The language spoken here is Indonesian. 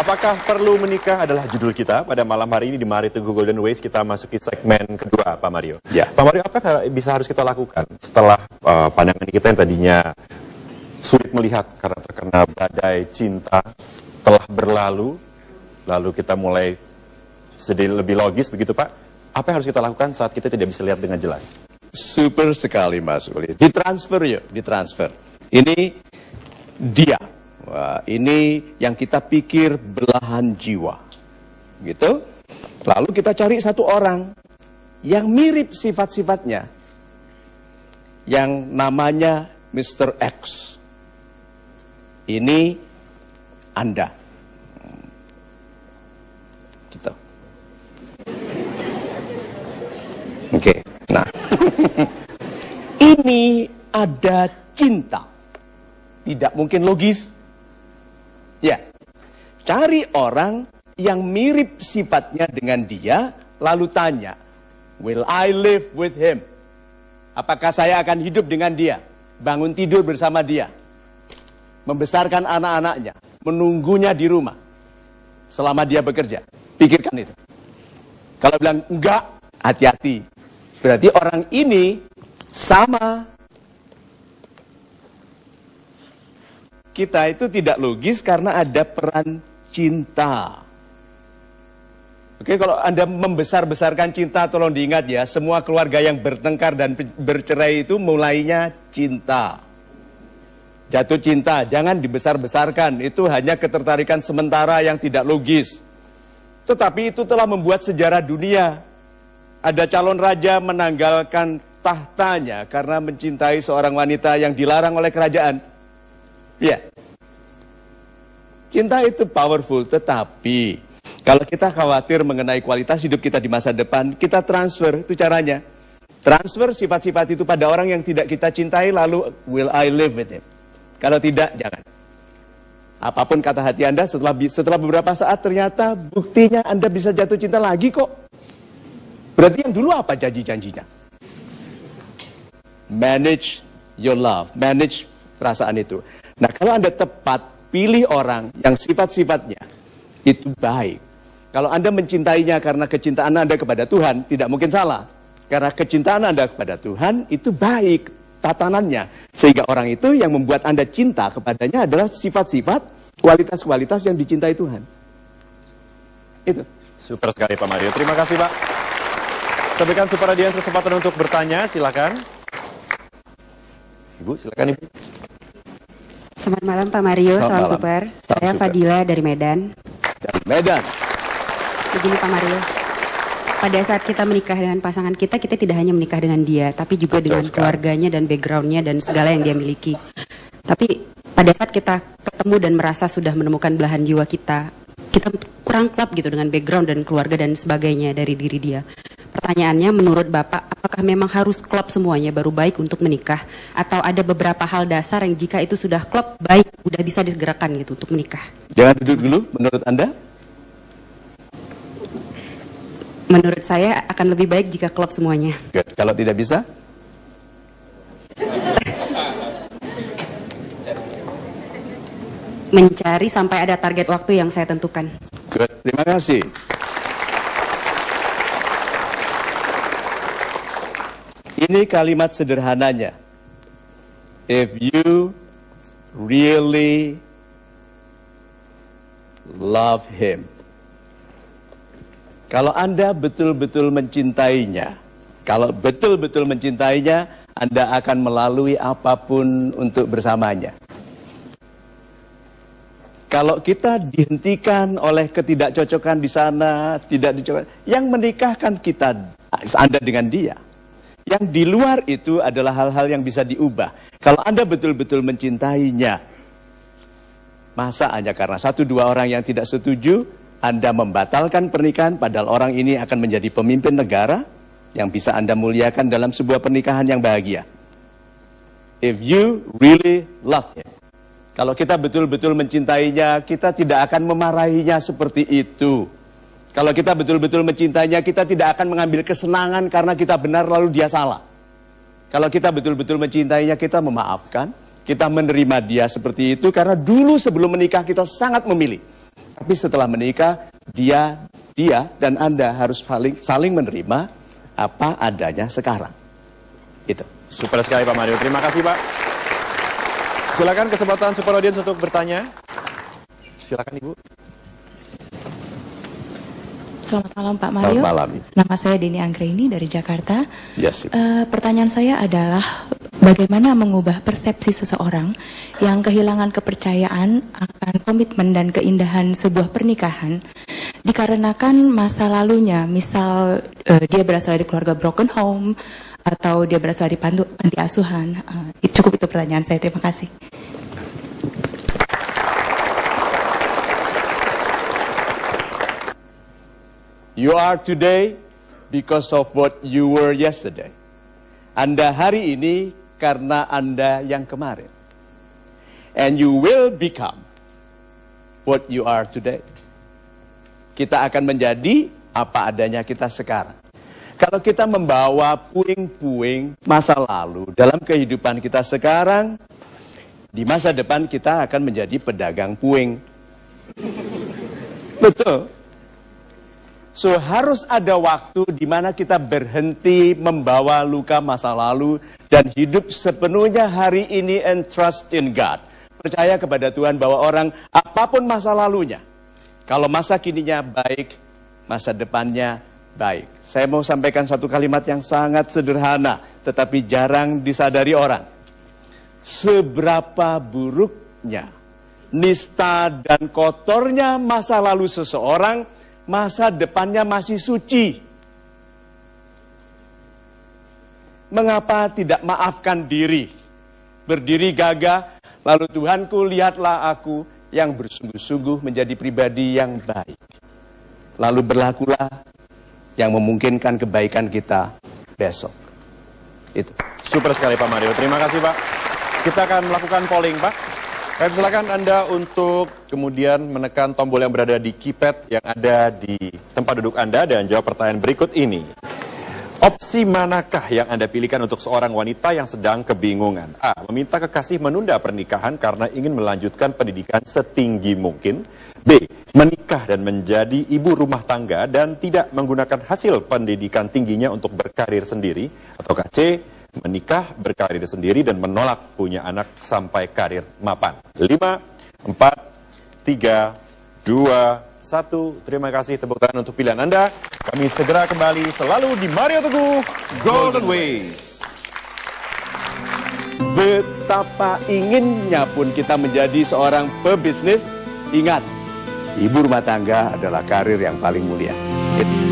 Apakah perlu menikah adalah judul kita pada malam hari ini di Mari Teguh Golden Ways. Kita masuki segmen kedua, Pak Mario. Ya. Pak Mario, apa harus kita lakukan setelah pandangan kita yang tadinya sulit melihat karena terkena badai cinta telah berlalu, lalu kita mulai sedih lebih logis begitu, Pak? Apa yang harus kita lakukan saat kita tidak bisa lihat dengan jelas? Super sekali, Mas Uli. Ditransfer yuk, ditransfer. Ini dia. Wah, ini yang kita pikir belahan jiwa. Gitu. Lalu kita cari satu orang yang mirip sifat-sifatnya. Yang namanya Mr. X. Ini Anda. Gitu. Oke. Nah. Ini ada cinta. Tidak mungkin logis. Ya, cari orang yang mirip sifatnya dengan dia, lalu tanya, will I live with him? Apakah saya akan hidup dengan dia? Bangun tidur bersama dia? Membesarkan anak-anaknya? Menunggunya di rumah? Selama dia bekerja? Pikirkan itu. Kalau bilang enggak, hati-hati. Berarti orang ini sama. Kita itu tidak logis karena ada peran cinta. Oke, kalau Anda membesar-besarkan cinta, tolong diingat ya, semua keluarga yang bertengkar dan bercerai itu mulainya cinta. Jatuh cinta, jangan dibesar-besarkan, itu hanya ketertarikan sementara yang tidak logis. Tetapi itu telah membuat sejarah dunia. Ada calon raja menanggalkan tahtanya karena mencintai seorang wanita yang dilarang oleh kerajaan. Ya, cinta itu powerful, tetapi kalau kita khawatir mengenai kualitas hidup kita di masa depan, kita transfer, itu caranya. Transfer sifat-sifat itu pada orang yang tidak kita cintai, lalu will I live with him? Kalau tidak, jangan. Apapun kata hati Anda, setelah beberapa saat ternyata buktinya Anda bisa jatuh cinta lagi kok. Berarti yang dulu apa janji-janjinya? Manage your love, manage perasaan itu. Nah, kalau Anda tepat pilih orang yang sifat-sifatnya itu baik. Kalau Anda mencintainya karena kecintaan Anda kepada Tuhan, tidak mungkin salah. Karena kecintaan Anda kepada Tuhan itu baik tatanannya. Sehingga orang itu yang membuat Anda cinta kepadanya adalah sifat-sifat, kualitas-kualitas yang dicintai Tuhan. Itu. Super sekali Pak Mario. Terima kasih Pak. Kita berikan Super Radians kesempatan untuk bertanya. Silakan. Ibu, silakan Ibu. Selamat malam Pak Mario, salam super. Saya Fadila dari Medan. Dari Medan. Begini Pak Mario, pada saat kita menikah dengan pasangan kita tidak hanya menikah dengan dia, tapi juga dengan keluarganya dan backgroundnya dan segala yang dia miliki. Tapi pada saat kita ketemu dan merasa sudah menemukan belahan jiwa kita kurang klop gitu dengan background dan keluarga dan sebagainya dari diri dia. Pertanyaannya, menurut Bapak, apakah memang harus klop semuanya baru baik untuk menikah? Atau ada beberapa hal dasar yang jika itu sudah klop, baik, udah bisa digerakkan gitu untuk menikah? Jangan duduk dulu, menurut Anda? Menurut saya akan lebih baik jika klop semuanya. Good. Kalau tidak bisa? Mencari sampai ada target waktu yang saya tentukan. Good. Terima kasih. Ini kalimat sederhananya. If you really love him. Kalau Anda betul-betul mencintainya, Anda akan melalui apapun untuk bersamanya. Kalau kita dihentikan oleh ketidakcocokan di sana, yang menikahkan kita, Anda dengan dia. Yang di luar itu adalah hal-hal yang bisa diubah. Kalau Anda betul-betul mencintainya, masa hanya karena 1-2 orang yang tidak setuju, Anda membatalkan pernikahan, padahal orang ini akan menjadi pemimpin negara yang bisa Anda muliakan dalam sebuah pernikahan yang bahagia. If you really love him. Kalau kita betul-betul mencintainya, kita tidak akan memarahinya seperti itu. Kalau kita betul-betul mencintainya, kita tidak akan mengambil kesenangan karena kita benar lalu dia salah. Kalau kita betul-betul mencintainya, kita memaafkan, kita menerima dia seperti itu karena dulu sebelum menikah kita sangat memilih. Tapi setelah menikah, dia dan Anda harus saling menerima apa adanya sekarang. Itu. Super sekali Pak Mario. Terima kasih Pak. Silakan kesempatan Super Audience untuk bertanya. Silakan Ibu. Selamat malam Pak Mario. Selamat malam. Nama saya Deni Anggraini dari Jakarta. Yes. Pertanyaan saya adalah bagaimana mengubah persepsi seseorang yang kehilangan kepercayaan akan komitmen dan keindahan sebuah pernikahan dikarenakan masa lalunya, misal dia berasal dari keluarga broken home atau dia berasal dari panti asuhan. Cukup itu pertanyaan saya. Terima kasih. You are today because of what you were yesterday. Anda hari ini karena Anda yang kemarin. And you will become what you are today. Kita akan menjadi apa adanya kita sekarang. Kalau kita membawa puing-puing masa lalu dalam kehidupan kita sekarang, di masa depan kita akan menjadi pedagang puing. Betul. So harus ada waktu di mana kita berhenti membawa luka masa lalu dan hidup sepenuhnya hari ini and trust in God. Percaya kepada Tuhan bahwa orang apapun masa lalunya, kalau masa kininya baik, masa depannya baik. Saya mau sampaikan satu kalimat yang sangat sederhana, tetapi jarang disadari orang. Seberapa buruknya, nista dan kotornya masa lalu seseorang, masa depannya masih suci. Mengapa tidak maafkan diri? Berdiri gagah, lalu Tuhanku lihatlah aku yang bersungguh-sungguh menjadi pribadi yang baik. Lalu berlakulah yang memungkinkan kebaikan kita besok. Itu. Super sekali Pak Mario. Terima kasih Pak. Kita akan melakukan polling Pak. Kami silakan Anda untuk kemudian menekan tombol yang berada di keypad yang ada di tempat duduk Anda dan jawab pertanyaan berikut ini. Opsi manakah yang Anda pilihkan untuk seorang wanita yang sedang kebingungan? A. Meminta kekasih menunda pernikahan karena ingin melanjutkan pendidikan setinggi mungkin. B. Menikah dan menjadi ibu rumah tangga dan tidak menggunakan hasil pendidikan tingginya untuk berkarir sendiri. Ataukah C. Menikah, berkarir sendiri dan menolak punya anak sampai karir mapan. 5, 4, 3, 2, 1. Terima kasih, tepuk tangan untuk pilihan Anda. Kami segera kembali selalu di Mario Teguh Golden Ways. Betapa inginnya pun kita menjadi seorang pebisnis, ingat, ibu rumah tangga adalah karir yang paling mulia. Itu.